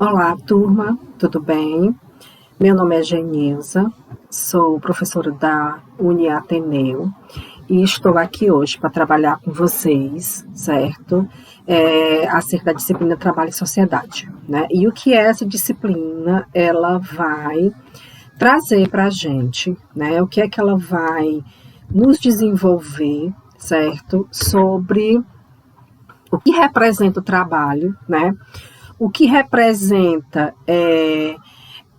Olá, turma, tudo bem? Meu nome é Genilza, sou professora da Uniateneu e estou aqui hoje para trabalhar com vocês, certo? Acerca da disciplina Trabalho e Sociedade, né? E o que é essa disciplina? Ela vai trazer para a gente, né? O que é que ela vai nos desenvolver, certo? Sobre o que representa o trabalho, né? O que representa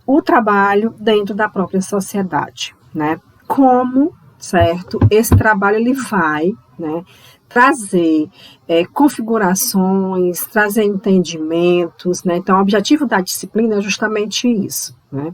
o trabalho dentro da própria sociedade, né? Como, certo, esse trabalho ele vai, né, trazer configurações, trazer entendimentos, né? Então, o objetivo da disciplina é justamente isso, né?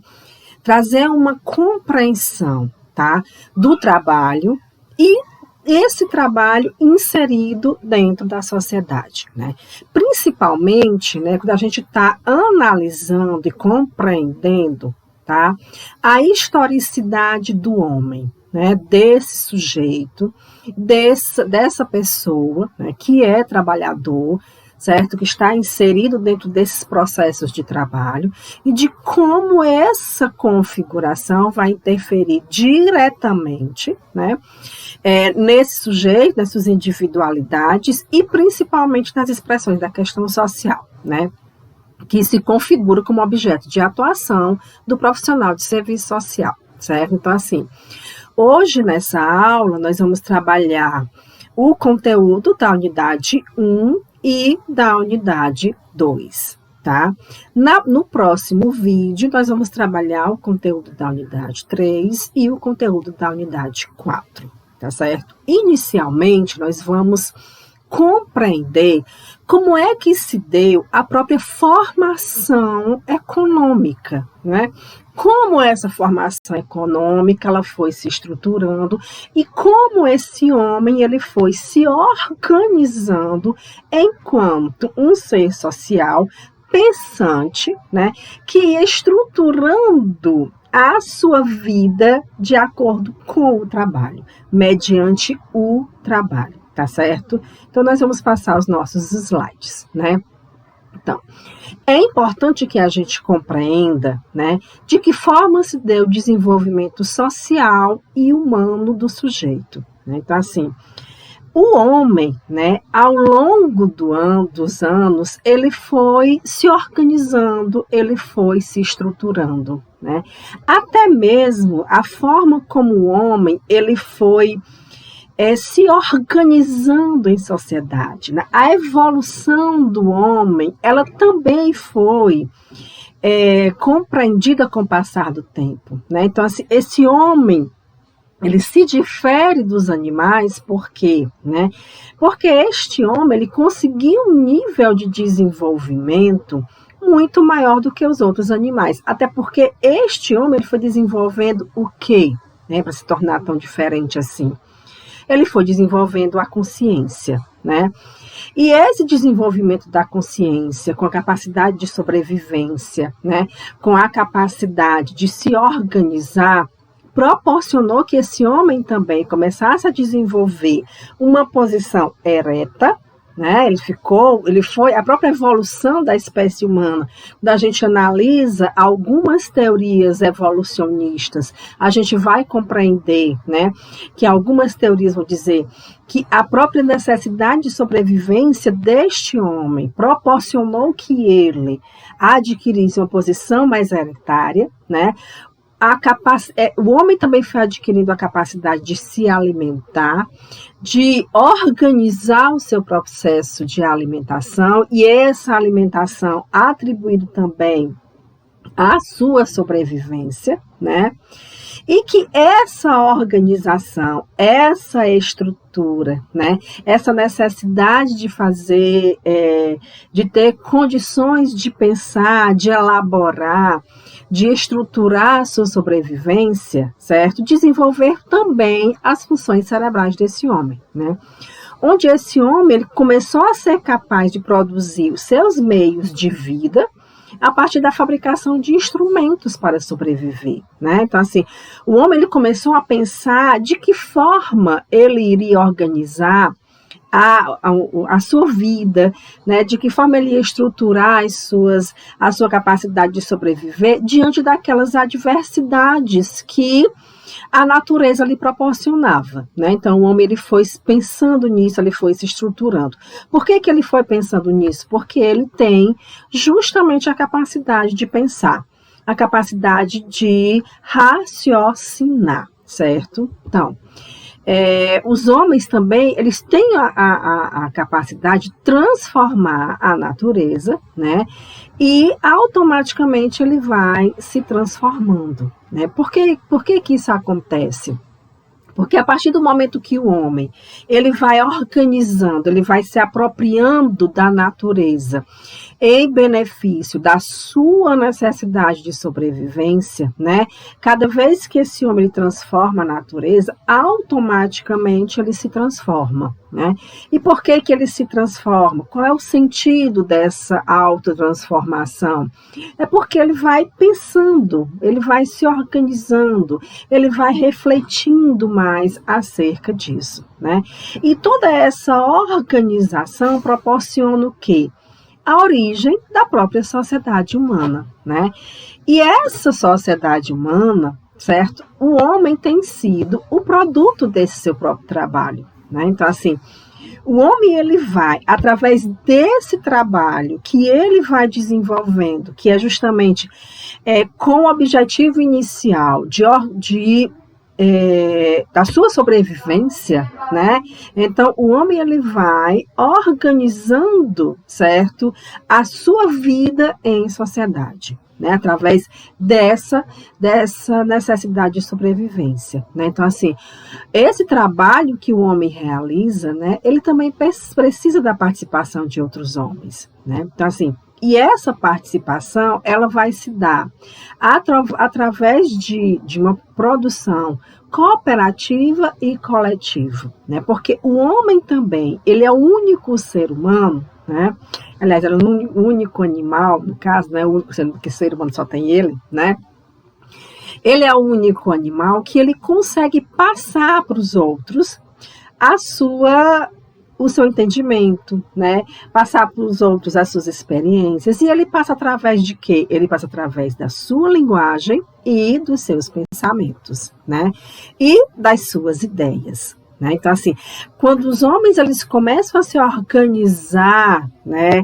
Trazer uma compreensão, tá, do trabalho e esse trabalho inserido dentro da sociedade, né? Principalmente, né, quando a gente está analisando e compreendendo, tá, a historicidade do homem, né, desse sujeito, dessa pessoa, né, que é trabalhador, certo? Que está inserido dentro desses processos de trabalho e de como essa configuração vai interferir diretamente, né, nesse sujeito, nessas individualidades e principalmente nas expressões da questão social, né, que se configura como objeto de atuação do profissional de serviço social, certo? Então, assim, hoje nessa aula nós vamos trabalhar o conteúdo da unidade 1 e da unidade 2, tá? No próximo vídeo, nós vamos trabalhar o conteúdo da unidade 3 e o conteúdo da unidade 4, tá certo? Inicialmente, nós vamos compreender como é que se deu a própria formação econômica, né? Como essa formação econômica ela foi se estruturando e como esse homem ele foi se organizando enquanto um ser social pensante, né, que ia estruturando a sua vida de acordo com o trabalho, mediante o trabalho, tá certo? Então, nós vamos passar os nossos slides, né? Então, é importante que a gente compreenda, né, de que forma se deu o desenvolvimento social e humano do sujeito, né? Então, assim, o homem, né, ao longo dos anos, ele foi se organizando, ele foi se estruturando, né? Até mesmo a forma como o homem ele foi se organizando em sociedade, né? A evolução do homem, ela também foi compreendida com o passar do tempo, né? Então, assim, esse homem, ele se difere dos animais, por quê? Né? Porque este homem, ele conseguiu um nível de desenvolvimento muito maior do que os outros animais, até porque este homem ele foi desenvolvendo o quê? Né? Para se tornar tão diferente assim. Ele foi desenvolvendo a consciência, né? E esse desenvolvimento da consciência, com a capacidade de sobrevivência, né? Com a capacidade de se organizar, proporcionou que esse homem também começasse a desenvolver uma posição ereta, né? Ele foi a própria evolução da espécie humana. Quando a gente analisa algumas teorias evolucionistas, a gente vai compreender, né, que algumas teorias vão dizer que a própria necessidade de sobrevivência deste homem proporcionou que ele adquirisse uma posição mais eretária, né? O homem também foi adquirindo a capacidade de se alimentar, de organizar o seu processo de alimentação, e essa alimentação atribuído também à sua sobrevivência, né? E que essa organização, essa estrutura, né, essa necessidade de fazer, de ter condições de pensar, de elaborar, de estruturar a sua sobrevivência, certo? Desenvolver também as funções cerebrais desse homem, né? Onde esse homem ele começou a ser capaz de produzir os seus meios de vida a partir da fabricação de instrumentos para sobreviver, né? Então, assim, o homem ele começou a pensar de que forma ele iria organizar a sua vida, né, de que forma ele ia estruturar a sua capacidade de sobreviver diante daquelas adversidades que a natureza lhe proporcionava, né? Então, o homem ele foi pensando nisso, ele foi se estruturando. Por que ele foi pensando nisso? Porque ele tem justamente a capacidade de pensar, a capacidade de raciocinar, certo? Então, os homens também, eles têm a capacidade de transformar a natureza, né? E automaticamente ele vai se transformando, né? Por que isso acontece? Porque a partir do momento que o homem ele vai organizando, ele vai se apropriando da natureza em benefício da sua necessidade de sobrevivência, né? Cada vez que esse homem transforma a natureza, automaticamente ele se transforma, né? E por que ele se transforma? Qual é o sentido dessa autotransformação? É porque ele vai pensando, ele vai se organizando, ele vai refletindo mais acerca disso, né? E toda essa organização proporciona o quê? A origem da própria sociedade humana, né? E essa sociedade humana, certo? O homem tem sido o produto desse seu próprio trabalho, né? Então, assim, o homem ele vai, através desse trabalho que ele vai desenvolvendo, que é justamente com o objetivo inicial da sua sobrevivência, né? Então, o homem ele vai organizando, certo, a sua vida em sociedade, né? Através dessa necessidade de sobrevivência, né? Então, assim, esse trabalho que o homem realiza, né? Ele também precisa da participação de outros homens, né? Então, assim, e essa participação, ela vai se dar através de uma produção cooperativa e coletiva, né? Porque o homem também, ele é o único ser humano, né? Aliás, ele é o único animal, no caso, né? O único que ser humano só tem ele, né? Ele é o único animal que ele consegue passar para os outros o seu entendimento, né? Passar para os outros as suas experiências. E ele passa através de quê? Ele passa através da sua linguagem e dos seus pensamentos, né? E das suas ideias, né? Então, assim, quando os homens eles começam a se organizar, né?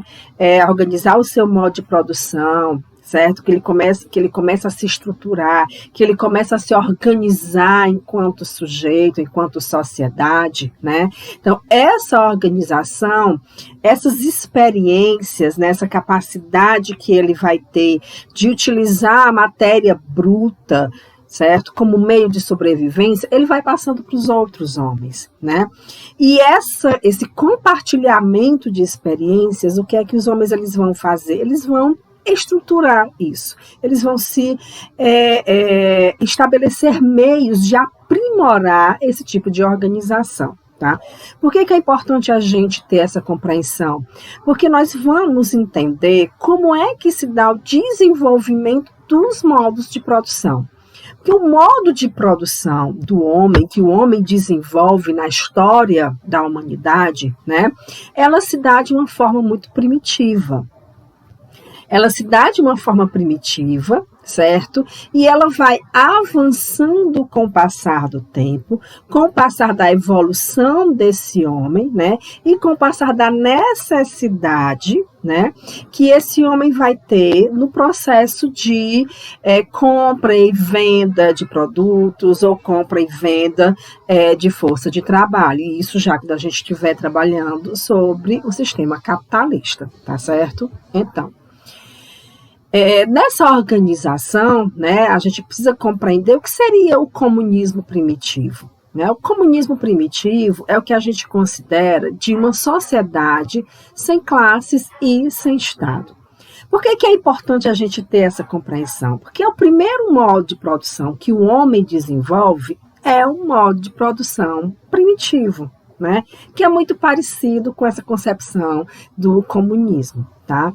Organizar o seu modo de produção, certo? Que ele começa a se estruturar, que ele começa a se organizar enquanto sujeito, enquanto sociedade, né? Então, essa organização, essas experiências, né, essa capacidade que ele vai ter de utilizar a matéria bruta, certo? Como meio de sobrevivência, ele vai passando para os outros homens, né? E esse compartilhamento de experiências, o que é que os homens eles vão fazer? Eles vão estruturar isso, eles vão se estabelecer meios de aprimorar esse tipo de organização, tá? Por que é importante a gente ter essa compreensão? Porque nós vamos entender como é que se dá o desenvolvimento dos modos de produção. Porque o modo de produção do homem, que o homem desenvolve na história da humanidade, né, ela se dá de uma forma muito primitiva. Ela se dá de uma forma primitiva, certo? E ela vai avançando com o passar do tempo, com o passar da evolução desse homem, né? E com o passar da necessidade, né? Que esse homem vai ter no processo de compra e venda de produtos ou compra e venda de força de trabalho. E isso já que a gente estiver trabalhando sobre o sistema capitalista, tá certo? Então, nessa organização, né, a gente precisa compreender o que seria o comunismo primitivo. Né? O comunismo primitivo é o que a gente considera de uma sociedade sem classes e sem Estado. Por que é importante a gente ter essa compreensão? Porque o primeiro modo de produção que o homem desenvolve é um modo de produção primitivo, né? Que é muito parecido com essa concepção do comunismo, tá?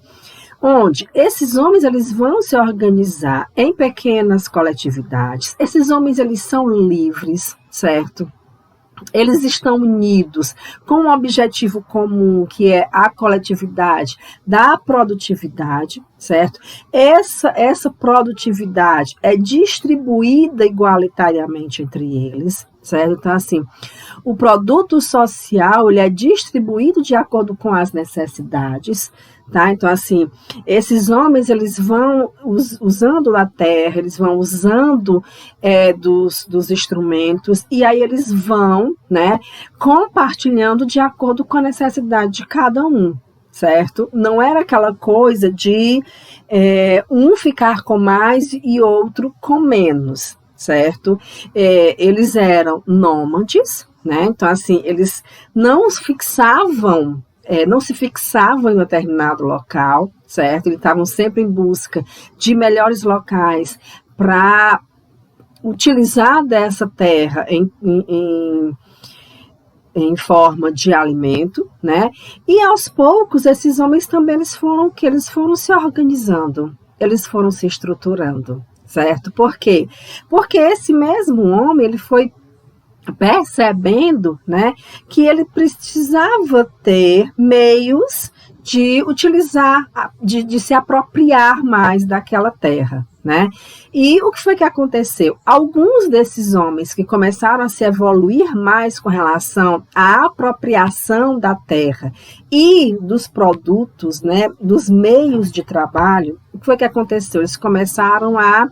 Onde esses homens eles vão se organizar em pequenas coletividades. Esses homens eles são livres, certo? eles estão unidos com um objetivo comum, que é a coletividade da produtividade, certo? Essa produtividade é distribuída igualitariamente entre eles, certo? Então, assim, o produto social, ele é distribuído de acordo com as necessidades, tá? Então, assim, esses homens, eles vão usando a terra, eles vão usando dos instrumentos, e aí eles vão, né, compartilhando de acordo com a necessidade de cada um, certo? Não era aquela coisa de um ficar com mais e outro com menos, certo? Eles eram nômades, né? Então, assim, eles não se fixavam em um determinado local, certo? Eles estavam sempre em busca de melhores locais para utilizar dessa terra em forma de alimento, né? E aos poucos esses homens também eles foram se organizando, eles foram se estruturando, certo? Por quê? Porque esse mesmo homem ele foi percebendo, né, que ele precisava ter meios de utilizar, de se apropriar mais daquela terra, né? E o que foi que aconteceu? Alguns desses homens que começaram a se evoluir mais com relação à apropriação da terra e dos produtos, né, dos meios de trabalho, o que foi que aconteceu? Eles começaram a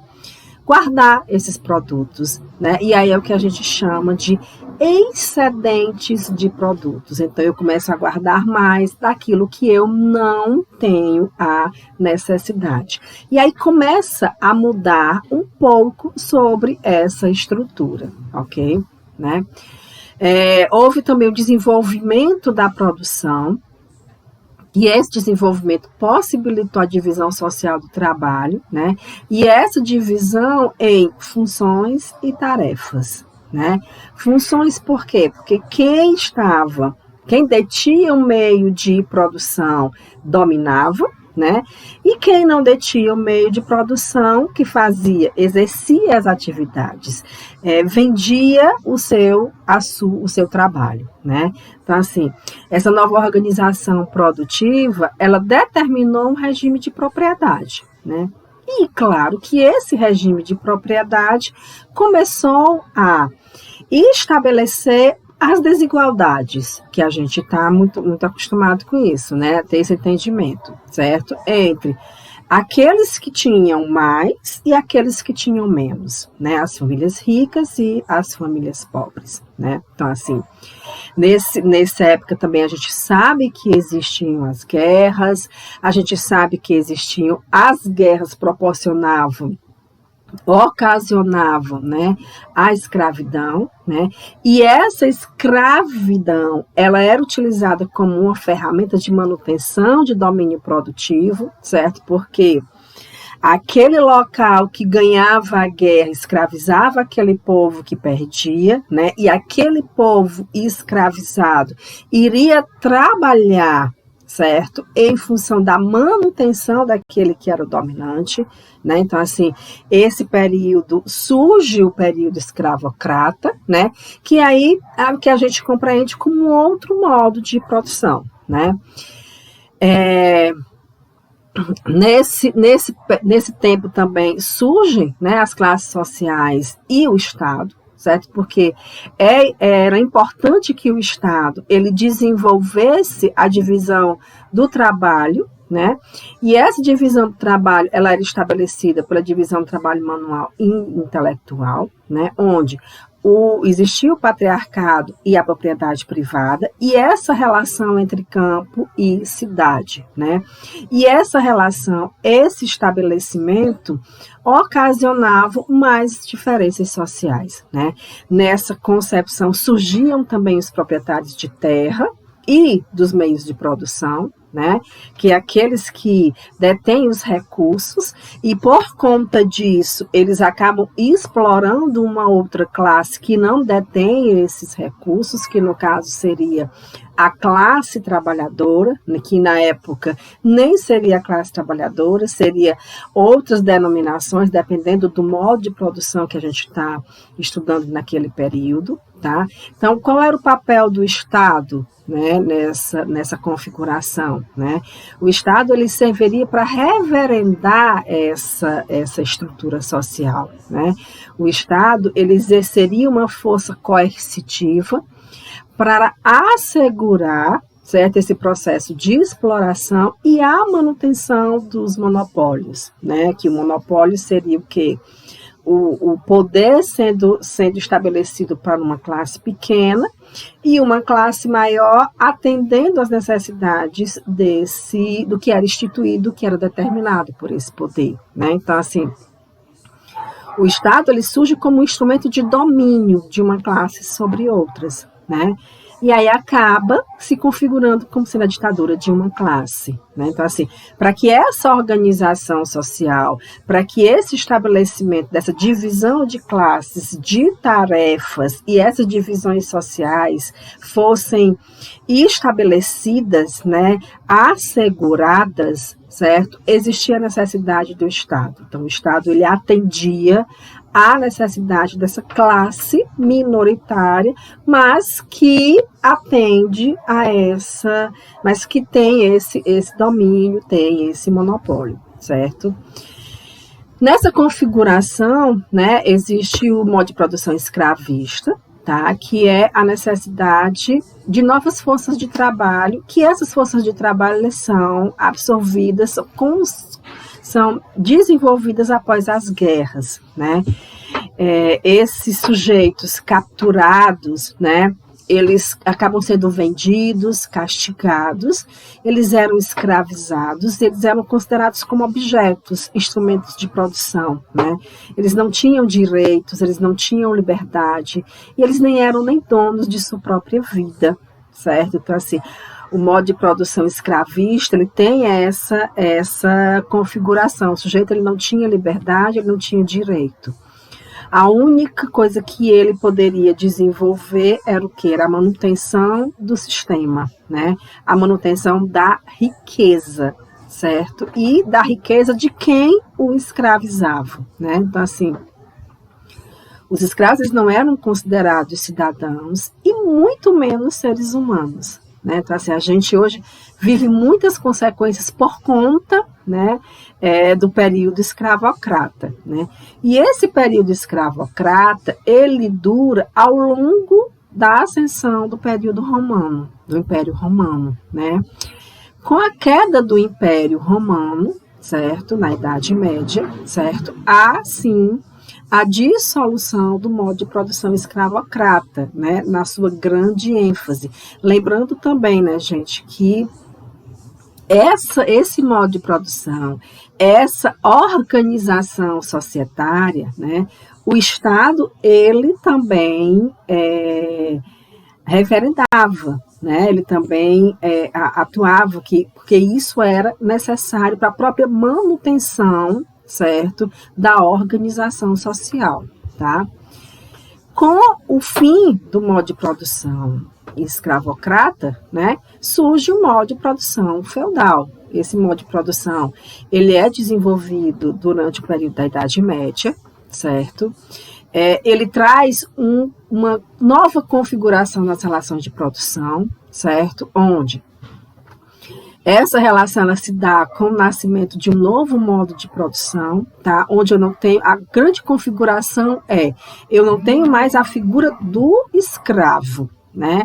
guardar esses produtos, né? E aí é o que a gente chama de excedentes de produtos. Então, eu começo a guardar mais daquilo que eu não tenho a necessidade. E aí começa a mudar um pouco sobre essa estrutura, ok? Né? Houve também o desenvolvimento da produção, e esse desenvolvimento possibilitou a divisão social do trabalho, né? E essa divisão em funções e tarefas, né? Funções por quê? Porque quem detinha o meio de produção dominava, né? E quem não detinha o meio de produção, que exercia as atividades, vendia o seu trabalho, né? Então, assim, essa nova organização produtiva, ela determinou um regime de propriedade, né? E claro que esse regime de propriedade começou a estabelecer as desigualdades, que a gente está muito, muito acostumado com isso, né? Ter esse entendimento, certo? Entre aqueles que tinham mais e aqueles que tinham menos, né? As famílias ricas e as famílias pobres, né? Então, assim, nessa época também a gente sabe que existiam as guerras, a gente sabe que existiam as guerras ocasionavam, né, a escravidão, né, e essa escravidão, ela era utilizada como uma ferramenta de manutenção de domínio produtivo, certo? Porque aquele local que ganhava a guerra escravizava aquele povo que perdia, né, e aquele povo escravizado iria trabalhar, certo? Em função da manutenção daquele que era o dominante, né? Então, assim, esse período surge o período escravocrata, né? Que aí é o que a gente compreende como outro modo de produção, né? Nesse tempo também surgem, né, as classes sociais e o Estado, certo? Porque era importante que o Estado ele desenvolvesse a divisão do trabalho, né? E essa divisão do trabalho ela era estabelecida pela divisão do trabalho manual e intelectual, né? Onde existia o patriarcado e a propriedade privada, e essa relação entre campo e cidade, né? E essa relação, esse estabelecimento ocasionavam mais diferenças sociais, né? Nessa concepção surgiam também os proprietários de terra e dos meios de produção, né? Que é aqueles que detêm os recursos e por conta disso eles acabam explorando uma outra classe que não detém esses recursos, que no caso seria a classe trabalhadora, que na época nem seria a classe trabalhadora, seria outras denominações, dependendo do modo de produção que a gente está estudando naquele período. Tá? Então, qual era o papel do Estado, né, nessa configuração? Né? O Estado ele serviria para referendar essa estrutura social. Né? O Estado ele exerceria uma força coercitiva para assegurar, certo, esse processo de exploração e a manutenção dos monopólios. Né? Que o monopólio seria o quê? O poder sendo estabelecido para uma classe pequena e uma classe maior atendendo às necessidades do que era instituído, que era determinado por esse poder. Né? Então, assim, o Estado ele surge como um instrumento de domínio de uma classe sobre outras, né? E aí acaba se configurando como sendo a ditadura de uma classe. Né? Então, assim, para que essa organização social, para que esse estabelecimento dessa divisão de classes, de tarefas e essas divisões sociais fossem estabelecidas, né, asseguradas, certo? Existia a necessidade do Estado. Então, o Estado ele atendia à necessidade dessa classe minoritária, mas que atende a mas que tem esse domínio, tem esse monopólio, certo? Nessa configuração, né, existe o modo de produção escravista, tá? Que é a necessidade de novas forças de trabalho, que essas forças de trabalho são absorvidas, são desenvolvidas após as guerras, né? Esses sujeitos capturados, né? Eles acabam sendo vendidos, castigados, eles eram escravizados, eles eram considerados como objetos, instrumentos de produção, né? Eles não tinham direitos, eles não tinham liberdade, e eles nem eram nem donos de sua própria vida, certo? Então, assim, o modo de produção escravista, ele tem essa configuração, o sujeito ele não tinha liberdade, ele não tinha direito. A única coisa que ele poderia desenvolver era o quê? Era a manutenção do sistema, né? A manutenção da riqueza, certo? E da riqueza de quem o escravizava, né? Então, assim, os escravos eles não eram considerados cidadãos e muito menos seres humanos, né? Então, assim, a gente hoje vive muitas consequências por conta, né, do período escravocrata, né? E esse período escravocrata, ele dura ao longo da ascensão do período romano, do Império Romano, né? Com a queda do Império Romano, certo, na Idade Média, certo, há sim a dissolução do modo de produção escravocrata, né, na sua grande ênfase. Lembrando também, né, gente, que esse modo de produção, essa organização societária, né, o Estado, ele também referendava, né, ele também atuava, porque isso era necessário para a própria manutenção, certo, da organização social, tá? Com o fim do modo de produção escravocrata, né, surge o modo de produção feudal. Esse modo de produção, ele é desenvolvido durante o período da Idade Média, certo? Ele traz uma nova configuração nas relações de produção, certo? Onde essa relação ela se dá com o nascimento de um novo modo de produção, tá? Onde eu não tenho, a grande configuração eu não tenho mais a figura do escravo, né?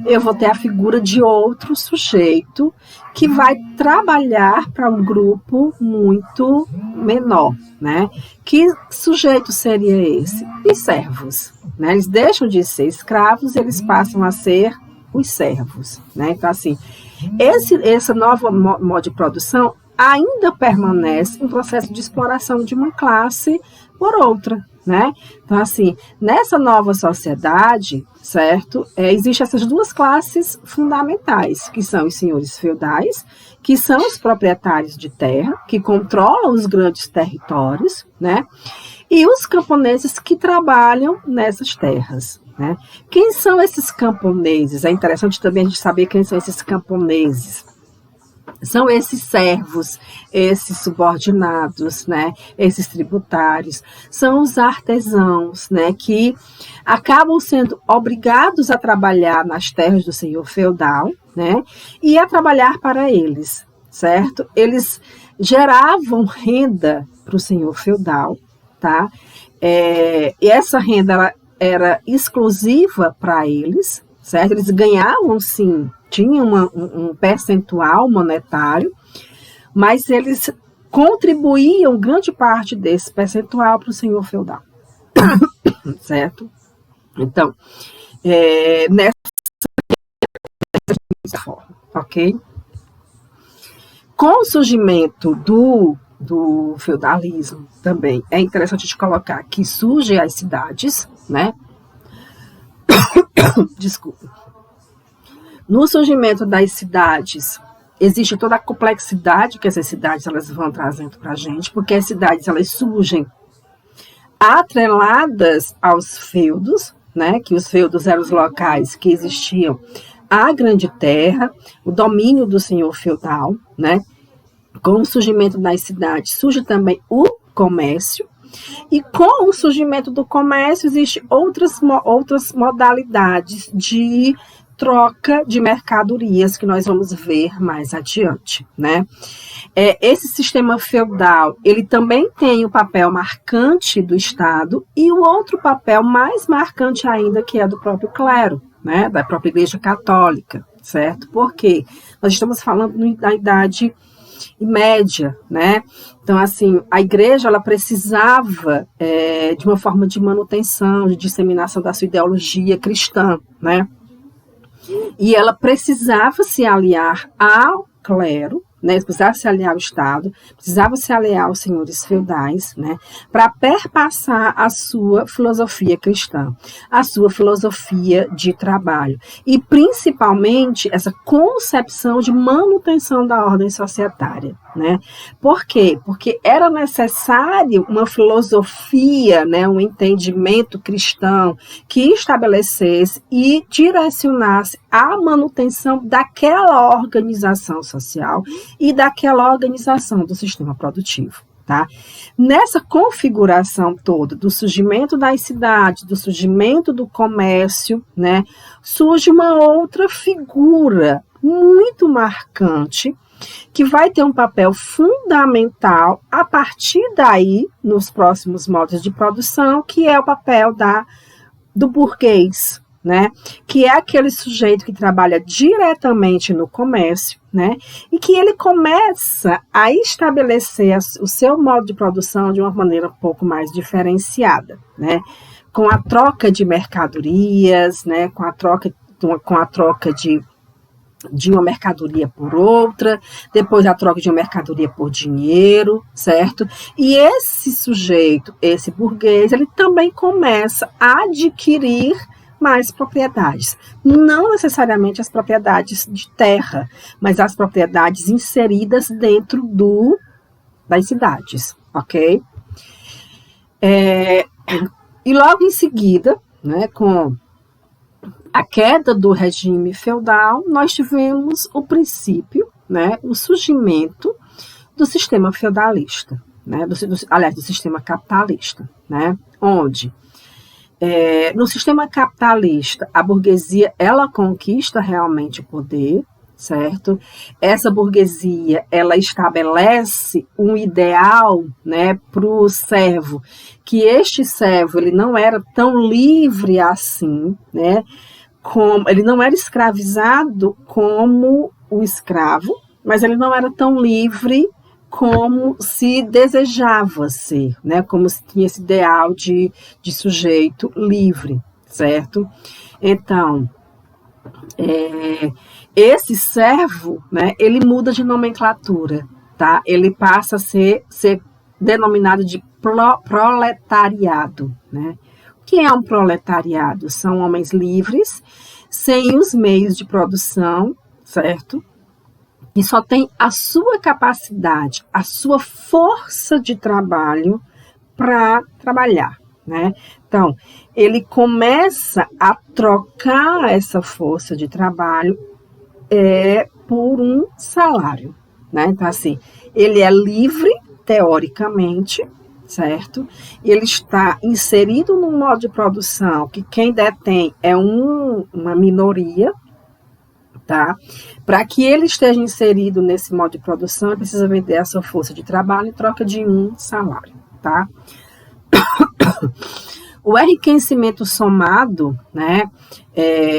Eu vou ter a figura de outro sujeito que vai trabalhar para um grupo muito menor, né? Que sujeito seria esse? Os servos, né? Eles deixam de ser escravos, eles passam a ser os servos, né? Então, assim, esse novo modo de produção ainda permanece em processo de exploração de uma classe por outra, né? Então, assim, nessa nova sociedade, certo, existem essas duas classes fundamentais, que são os senhores feudais, que são os proprietários de terra, que controlam os grandes territórios, né? E os camponeses que trabalham nessas terras, né? Quem são esses camponeses? É interessante também a gente saber quem são esses camponeses. São esses servos, esses subordinados, né? Esses tributários, são os artesãos, né? Que acabam sendo obrigados a trabalhar nas terras do senhor feudal, né? E a trabalhar para eles, certo? Eles geravam renda para o senhor feudal, tá? E essa renda ela era exclusiva para eles, certo? Eles ganhavam, sim, tinham um percentual monetário, mas eles contribuíam grande parte desse percentual para o senhor feudal, certo? Então, nessa forma, ok? Com o surgimento do feudalismo também, é interessante de colocar que surgem as cidades, né? Desculpa. No surgimento das cidades, existe toda a complexidade que essas cidades elas vão trazendo para a gente, porque as cidades elas surgem atreladas aos feudos, né? Que os feudos eram os locais que existiam a grande terra, o domínio do senhor feudal, né? Com o surgimento das cidades surge também o comércio, e com o surgimento do comércio existem outras modalidades de troca de mercadorias que nós vamos ver mais adiante, né? Esse sistema feudal, ele também tem o papel marcante do Estado e o outro papel mais marcante ainda, que é do próprio clero, né? Da própria Igreja Católica, certo? Porque nós estamos falando da Idade Média, né? Então, assim, a igreja, ela precisava de uma forma de manutenção, de disseminação da sua ideologia cristã, né? E ela precisava se aliar ao clero, né? Precisava se aliar ao Estado, precisava se aliar aos senhores feudais, né? Para perpassar a sua filosofia cristã, a sua filosofia de trabalho e principalmente essa concepção de manutenção da ordem societária, né? Por quê? Porque era necessário uma filosofia, né? Um entendimento cristão que estabelecesse e direcionasse a manutenção daquela organização social e daquela organização do sistema produtivo, tá? Nessa configuração toda do surgimento das cidades, do surgimento do comércio, né, surge uma outra figura muito marcante que vai ter um papel fundamental a partir daí nos próximos modos de produção, que é o papel do burguês, né? Que é aquele sujeito que trabalha diretamente no comércio, né? E que ele começa a estabelecer o seu modo de produção de uma maneira um pouco mais diferenciada, né? Com a troca de mercadorias, né? Com a troca de uma mercadoria por outra, depois a troca de uma mercadoria por dinheiro, certo? E esse sujeito, esse burguês, ele também começa a adquirir mais propriedades. Não necessariamente as propriedades de terra, mas as propriedades inseridas dentro das cidades, ok? E logo em seguida, né, com a queda do regime feudal, nós tivemos o princípio, né, o surgimento do sistema feudalista, né, do sistema capitalista, né, onde no sistema capitalista a burguesia ela conquista realmente o poder, certo? Essa burguesia ela estabelece um ideal, né, para o servo, que este servo ele não era tão livre assim, né? Ele não era escravizado como o escravo, mas ele não era tão livre como se desejava ser, né? Como se tinha esse ideal de sujeito livre, certo? Então, esse servo, né, ele muda de nomenclatura, tá? Ele passa a ser denominado de proletariado, né? O que é um proletariado? São homens livres, sem os meios de produção, certo? E só tem a sua capacidade, a sua força de trabalho para trabalhar, né? Então, ele começa a trocar essa força de trabalho por um salário, né? Então, assim, ele é livre, teoricamente, certo? Ele está inserido num modo de produção que quem detém é uma minoria, tá? Para que ele esteja inserido nesse modo de produção, ele precisa vender a sua força de trabalho em troca de um salário, tá? O enriquecimento somado, né,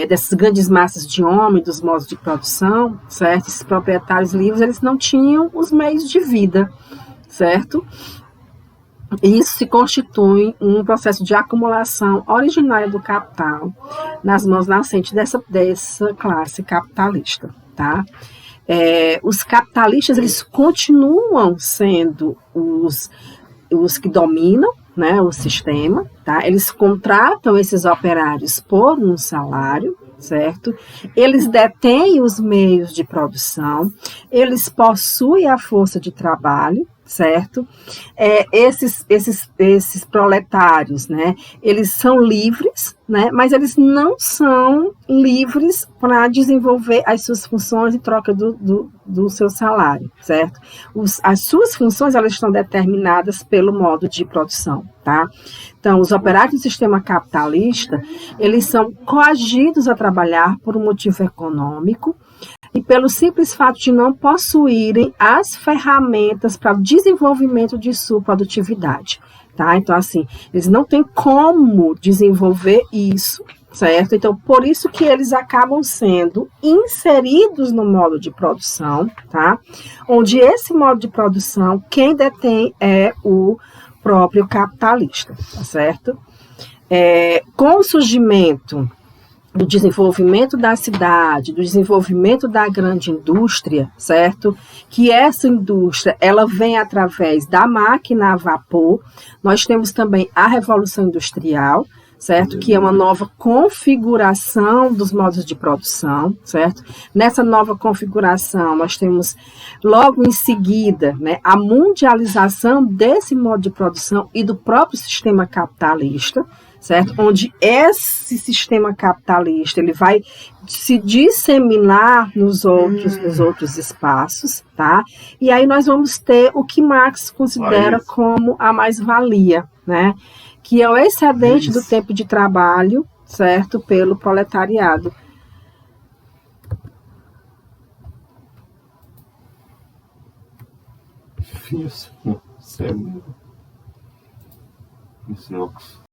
dessas grandes massas de homens, dos modos de produção, certo? Esses proprietários livres, eles não tinham os meios de vida, certo? Isso se constitui um processo de acumulação originária do capital nas mãos nascentes dessa classe capitalista, tá? Os capitalistas, eles continuam sendo os que dominam, né, o sistema, tá? Eles contratam esses operários por um salário, certo? Eles detêm os meios de produção, eles possuem a força de trabalho, certo? Esses proletários, né, eles são livres, né, mas eles não são livres para desenvolver as suas funções em troca do seu salário, certo? As suas funções, elas estão determinadas pelo modo de produção, tá? Então, os operários do sistema capitalista, eles são coagidos a trabalhar por um motivo econômico, e pelo simples fato de não possuírem as ferramentas para o desenvolvimento de sua produtividade, tá? Então, assim, eles não têm como desenvolver isso, certo? Então, por isso que eles acabam sendo inseridos no modo de produção, tá? Onde esse modo de produção, quem detém é o próprio capitalista, tá certo? Com o surgimento do desenvolvimento da cidade, do desenvolvimento da grande indústria, certo? Que essa indústria, ela vem através da máquina a vapor. Nós temos também a Revolução Industrial, certo? Que é uma nova configuração dos modos de produção, certo? Nessa nova configuração, nós temos logo em seguida, né, a mundialização desse modo de produção e do próprio sistema capitalista, certo? Onde esse sistema capitalista ele vai se disseminar nos outros espaços, tá? E aí nós vamos ter o que Marx considera como a mais-valia, né? Que é o excedente do tempo de trabalho, certo? Pelo proletariado. Difícil, né? Isso é